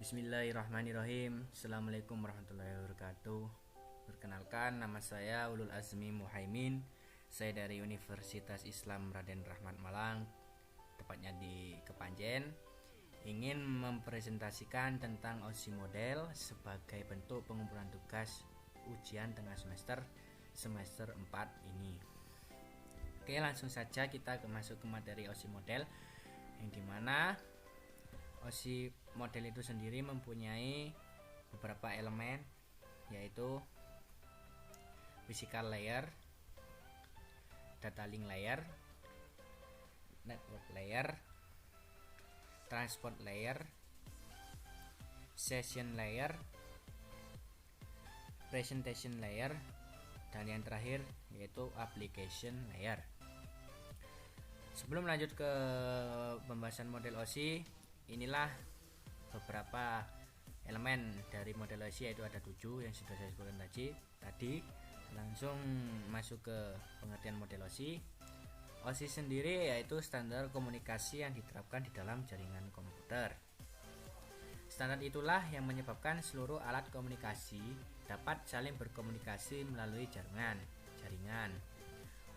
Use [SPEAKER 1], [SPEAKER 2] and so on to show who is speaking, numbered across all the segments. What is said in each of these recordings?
[SPEAKER 1] Bismillahirrahmanirrahim. Assalamualaikum warahmatullahi wabarakatuh. Perkenalkan, nama saya Ulul Azmi Muhaimin. Saya dari Universitas Islam Raden Rahmat Malang, tepatnya di Kepanjen. Ingin mempresentasikan tentang OSI model sebagai bentuk pengumpulan tugas ujian tengah semester 4 ini. Oke, langsung saja kita masuk ke materi OSI model, yang dimana OSI model itu sendiri mempunyai beberapa elemen, yaitu physical layer, data link layer, network layer, transport layer, session layer, presentation layer, dan yang terakhir yaitu application layer. Sebelum lanjut ke pembahasan model OSI, inilah beberapa elemen dari model OSI, yaitu ada 7 yang sudah saya sebutkan tadi. Langsung masuk ke pengertian model OSI. OSI sendiri yaitu standar komunikasi yang diterapkan di dalam jaringan komputer. Standar itulah yang menyebabkan seluruh alat komunikasi dapat saling berkomunikasi melalui jaringan.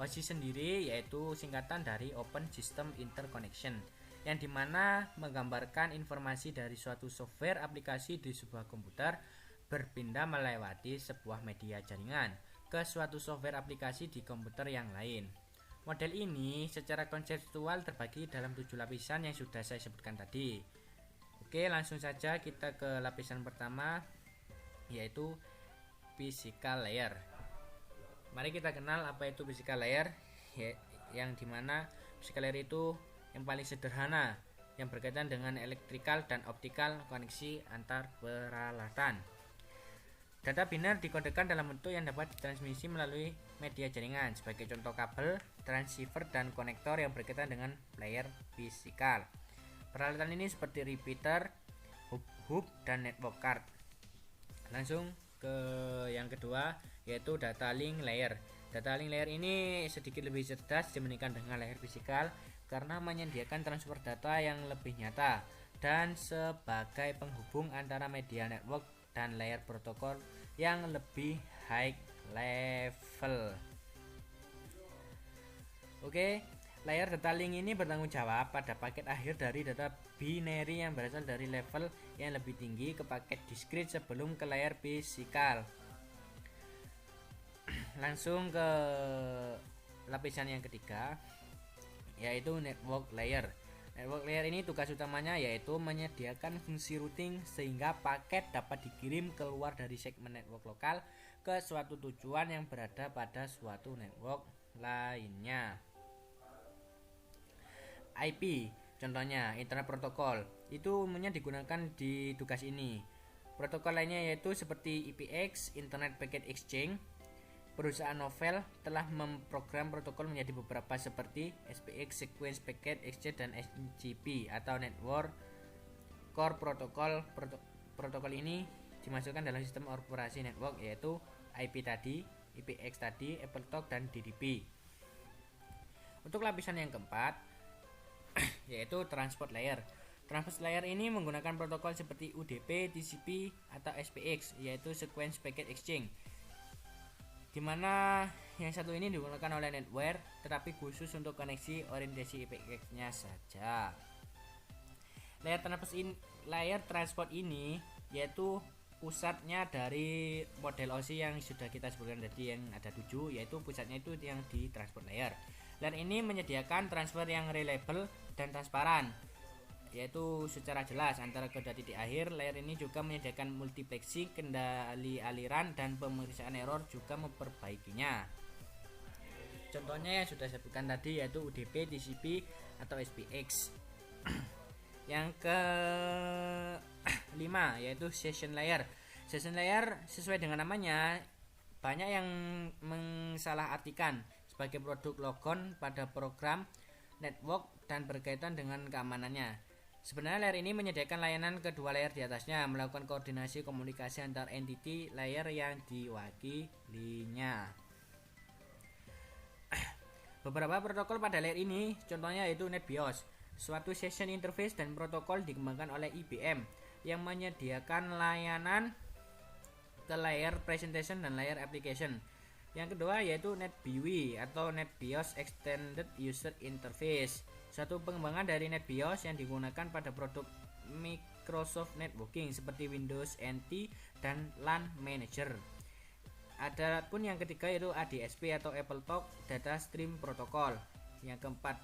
[SPEAKER 1] OSI sendiri yaitu singkatan dari Open System Interconnection, yang dimana menggambarkan informasi dari suatu software aplikasi di sebuah komputer berpindah melewati sebuah media jaringan ke suatu software aplikasi di komputer yang lain. Model ini secara konseptual terbagi dalam 7 lapisan yang sudah saya sebutkan tadi. Oke, langsung saja kita ke lapisan pertama, yaitu physical layer. Mari kita kenal apa itu physical layer, yang dimana physical layer itu yang paling sederhana, yang berkaitan dengan elektrikal dan optikal koneksi antar peralatan. Data biner dikodekan dalam bentuk yang dapat ditransmisi melalui media jaringan, sebagai contoh kabel, transceiver, dan konektor yang berkaitan dengan layer fisikal. Peralatan ini seperti repeater, hub, dan network card. Langsung ke yang kedua, yaitu data link layer. Data link layer ini sedikit lebih cerdas dibandingkan dengan layer fisikal karena menyediakan transfer data yang lebih nyata dan sebagai penghubung antara media network dan layer protokol yang lebih high level. Oke, layer data link ini bertanggung jawab pada paket akhir dari data binary yang berasal dari level yang lebih tinggi ke paket discrete sebelum ke layer fisikal. Langsung ke lapisan yang ketiga, yaitu network layer. Network layer ini tugas utamanya yaitu menyediakan fungsi routing sehingga paket dapat dikirim keluar dari segmen network lokal ke suatu tujuan yang berada pada suatu network lainnya. IP, contohnya Internet Protocol, itu umumnya digunakan di tugas ini. Protokol lainnya yaitu seperti IPX, Internet Packet Exchange. Perusahaan Novell telah memprogram protokol menjadi beberapa seperti SPX, Sequence Packet Exchange, dan SGP atau Network Core Protocol. Protokol ini dimasukkan dalam sistem operasi network, yaitu IP tadi, IPX tadi, AppleTalk, dan DDP. Untuk lapisan yang keempat, yaitu transport layer. Transport layer ini menggunakan protokol seperti UDP, TCP, atau SPX, yaitu Sequence Packet Exchange, dimana yang satu ini digunakan oleh netware tetapi khusus untuk koneksi orientasi IPX-nya saja. Layer transport ini yaitu pusatnya dari model OSI yang sudah kita sebutkan tadi, yang ada 7, yaitu pusatnya itu yang di transport layer. Layer ini menyediakan transfer yang reliable dan transparan, yaitu secara jelas antara kedua titik akhir. Layer ini juga menyediakan multiplexing, kendali aliran, dan pemeriksaan error, juga memperbaikinya. Contohnya yang sudah saya sebutkan tadi, yaitu UDP, TCP, atau SPX. Yang ke-5 yaitu session layer. Session layer sesuai dengan namanya banyak yang mensalahartikan sebagai produk logon pada program network dan berkaitan dengan keamanannya. Sebenarnya layer ini menyediakan layanan kedua layer di atasnya, melakukan koordinasi komunikasi antar entity layer yang diwakilinya. Beberapa protokol pada layer ini contohnya yaitu NetBIOS, suatu session interface dan protokol dikembangkan oleh IBM. yang menyediakan layanan ke layer presentation dan layer application. Yang kedua yaitu NetBIOS atau NetBIOS Extended User Interface, suatu pengembangan dari NetBIOS yang digunakan pada produk Microsoft Networking seperti Windows NT dan LAN Manager. Ada pun yang ketiga yaitu ADSP atau AppleTalk Data Stream Protocol. Yang keempat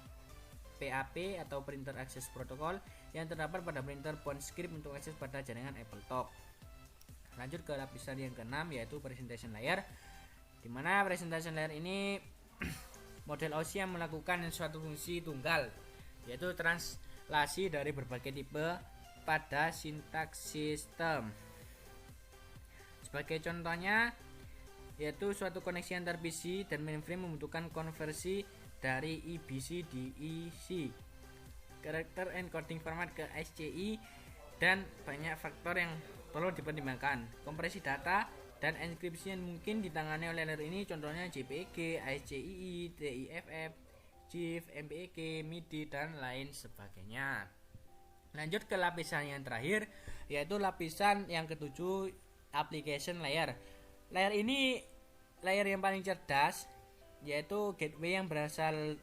[SPEAKER 1] PAP atau Printer Access Protocol yang terdapat pada printer PhoneScript untuk akses pada jaringan AppleTalk. Lanjut ke lapisan yang keenam yaitu Presentation Layer, di mana Presentation Layer ini model OSI yang melakukan suatu fungsi tunggal, yaitu translasi dari berbagai tipe pada sintaks sistem. Sebagai contohnya yaitu suatu koneksi antar PC dan mainframe membutuhkan konversi dari EBC di EC, Character Encoding Format ke SCI, dan banyak faktor yang perlu dipertimbangkan. Kompresi data dan enkripsi yang mungkin ditangani oleh layer ini contohnya JPEG, ASCII, TIFF, GIF, MPEG, MIDI, dan lain sebagainya. Lanjut ke lapisan yang terakhir yaitu lapisan yang ketujuh, Application Layer. Layer ini layer yang paling cerdas, yaitu gateway yang berasal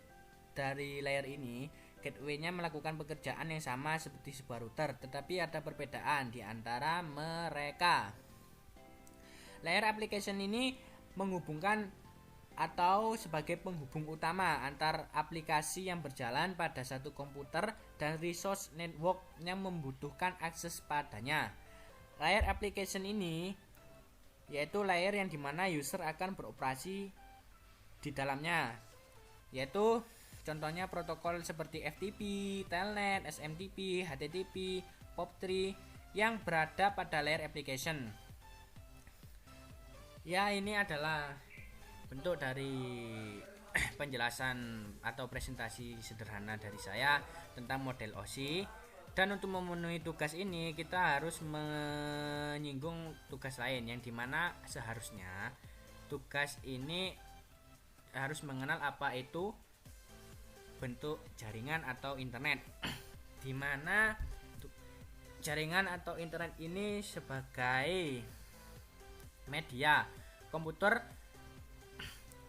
[SPEAKER 1] dari layer ini. Gateway-nya melakukan pekerjaan yang sama seperti sebuah router, tetapi ada perbedaan di antara mereka. Layer application ini menghubungkan atau sebagai penghubung utama antar aplikasi yang berjalan pada satu komputer dan resource network yang membutuhkan akses padanya. Layer application ini yaitu layer yang dimana user akan beroperasi di dalamnya, yaitu contohnya protokol seperti FTP, Telnet, SMTP, HTTP, POP3 yang berada pada layer application. Ya, ini adalah bentuk dari penjelasan atau presentasi sederhana dari saya tentang model OSI. Dan untuk memenuhi tugas ini kita harus menyinggung tugas lain, yang dimana seharusnya tugas ini harus mengenal apa itu bentuk jaringan atau internet, dimana jaringan atau internet ini sebagai media komputer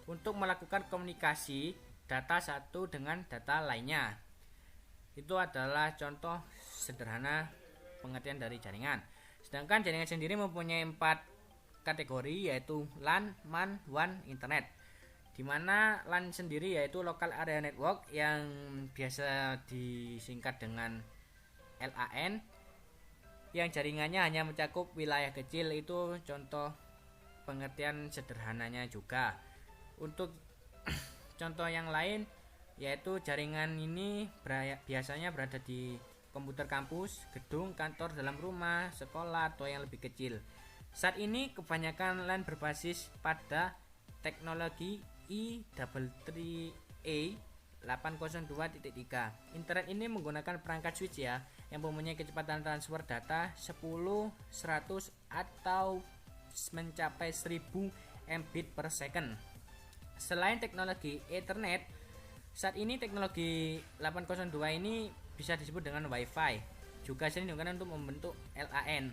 [SPEAKER 1] untuk melakukan komunikasi data satu dengan data lainnya. Itu adalah contoh sederhana pengertian dari jaringan. Sedangkan jaringan sendiri mempunyai 4 kategori, yaitu LAN, MAN, WAN, Internet. Dimana LAN sendiri yaitu Local Area Network yang biasa disingkat dengan LAN, yang jaringannya hanya mencakup wilayah kecil. Itu contoh pengertian sederhananya juga. Untuk contoh yang lain yaitu jaringan ini biasanya berada di komputer kampus, gedung, kantor, dalam rumah, sekolah, atau yang lebih kecil. Saat ini kebanyakan LAN berbasis pada teknologi IEEE 802.3. Internet ini menggunakan perangkat switch ya, yang mempunyai kecepatan transfer data 10, 100 atau mencapai 1000 Mbit per second. Selain teknologi Ethernet, saat ini teknologi 802 ini bisa disebut dengan Wi-Fi, juga sering digunakan untuk membentuk LAN.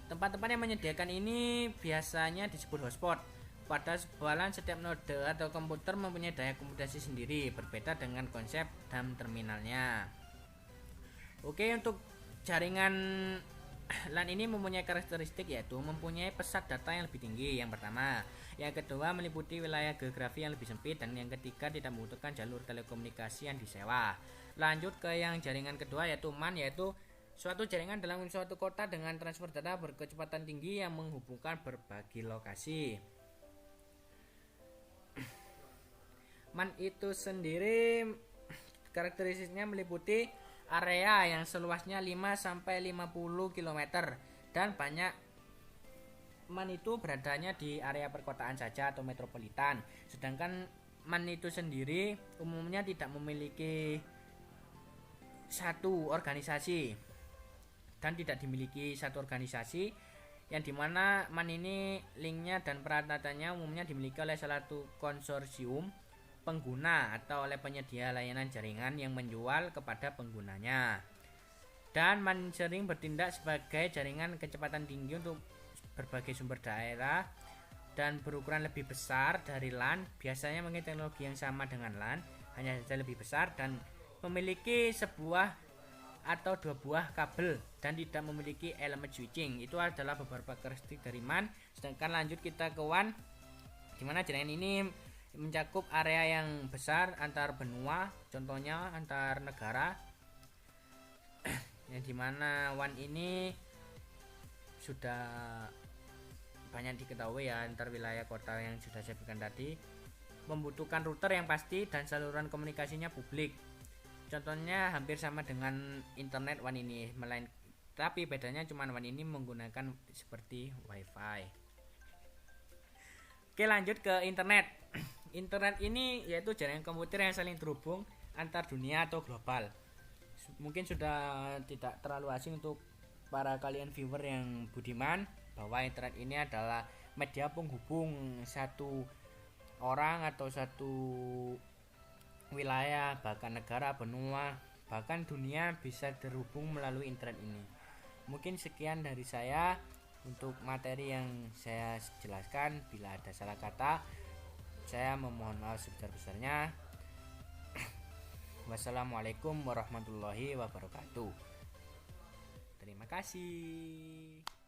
[SPEAKER 1] Tempat-tempat yang menyediakan ini biasanya disebut hotspot. Pada sebuah LAN, setiap node atau komputer mempunyai daya akomodasi sendiri, berbeda dengan konsep DAM terminalnya. Oke, untuk jaringan LAN ini mempunyai karakteristik yaitu mempunyai pesat data yang lebih tinggi, yang pertama. Yang kedua, meliputi wilayah geografi yang lebih sempit, dan yang ketiga, tidak membutuhkan jalur telekomunikasi yang disewa. Lanjut ke yang jaringan kedua yaitu MAN, yaitu suatu jaringan dalam suatu kota dengan transfer data berkecepatan tinggi yang menghubungkan berbagai lokasi. MAN itu sendiri karakteristiknya meliputi area yang seluasnya 5-50 km, dan banyak MAN itu beradanya di area perkotaan saja atau metropolitan. Sedangkan MAN itu sendiri umumnya tidak memiliki satu organisasi dan tidak dimiliki satu organisasi, yang dimana MAN ini linknya dan peralatannya umumnya dimiliki oleh salah satu konsorsium pengguna atau oleh penyedia layanan jaringan yang menjual kepada penggunanya. Dan MAN sering bertindak sebagai jaringan kecepatan tinggi untuk berbagai sumber daerah dan berukuran lebih besar dari LAN. Biasanya menggunakan teknologi yang sama dengan LAN, hanya saja lebih besar dan memiliki sebuah atau dua buah kabel dan tidak memiliki elemen switching. Itu adalah beberapa karakteristik dari MAN. Sedangkan lanjut kita ke WAN, dimana jaringan ini mencakup area yang besar antar benua, contohnya antar negara, yang dimana WAN ini sudah banyak diketahui ya antar wilayah kota yang sudah saya berikan tadi, membutuhkan router yang pasti dan saluran komunikasinya publik. Contohnya hampir sama dengan internet WAN ini, tapi bedanya cuma WAN ini menggunakan seperti WiFi. Oke, lanjut ke internet. Internet ini yaitu jaringan komputer yang saling terhubung antar dunia atau global. Mungkin sudah tidak terlalu asing untuk para kalian viewer yang budiman bahwa internet ini adalah media penghubung satu orang atau satu wilayah, bahkan negara, benua, bahkan dunia bisa terhubung melalui internet ini. Mungkin sekian dari saya untuk materi yang saya jelaskan. Bila ada salah kata, saya memohon maaf sebesar-besarnya. Wassalamualaikum warahmatullahi wabarakatuh. Terima kasih.